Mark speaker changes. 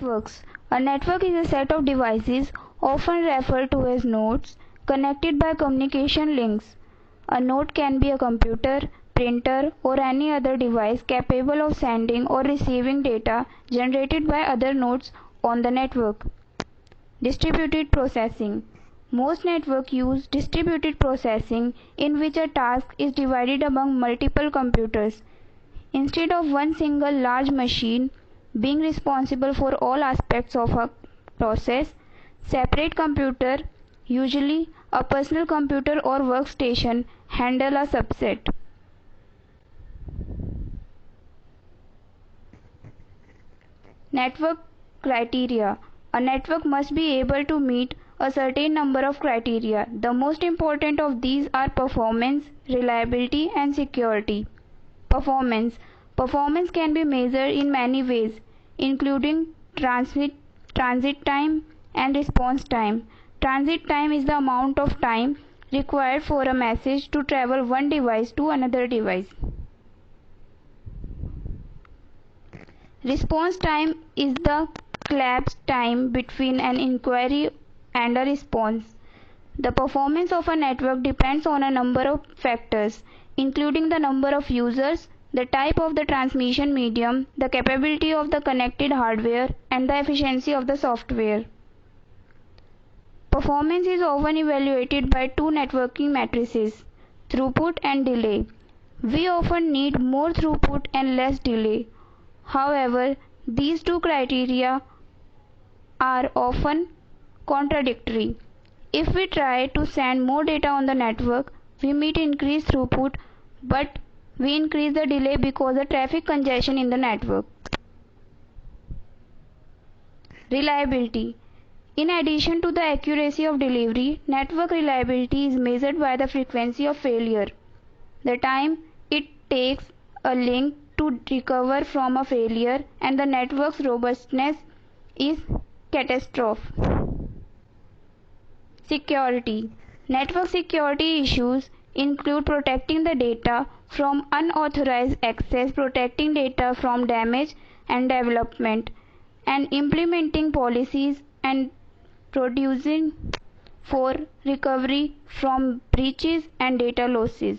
Speaker 1: Networks. A network is a set of devices, often referred to as nodes, connected by communication links. A node can be a computer, printer, or any other device capable of sending or receiving data generated by other nodes on the network. Distributed processing. Most networks use distributed processing, in which a task is divided among multiple computers. Instead of one single large machine being responsible for all aspects of a process, separate computers, usually a personal computer or workstation, handle a subset. Network criteria. A network must be able to meet a certain number of criteria. The most important of these are performance, reliability, and security. Performance. Performance can be measured in many ways, including transit time and response time. Transit time is the amount of time required for a message to travel one device to another device. Response time is the elapsed time between an inquiry and a response. The performance of a network depends on a number of factors, including the number of users, the type of the transmission medium, the capability of the connected hardware, and the efficiency of the software. Performance is often evaluated by two networking matrices, throughput and delay. We often need more throughput and less delay. However, these two criteria are often contradictory. If we try to send more data on the network, we meet increased throughput, but we increase the delay because of traffic congestion in the network. Reliability. In addition to the accuracy of delivery, network reliability is measured by the frequency of failure, the time it takes a link to recover from a failure, and the network's robustness is catastrophic. Security. Network security issues include protecting the data from unauthorized access, protecting data from damage and development, and implementing policies and producing for recovery from breaches and data losses.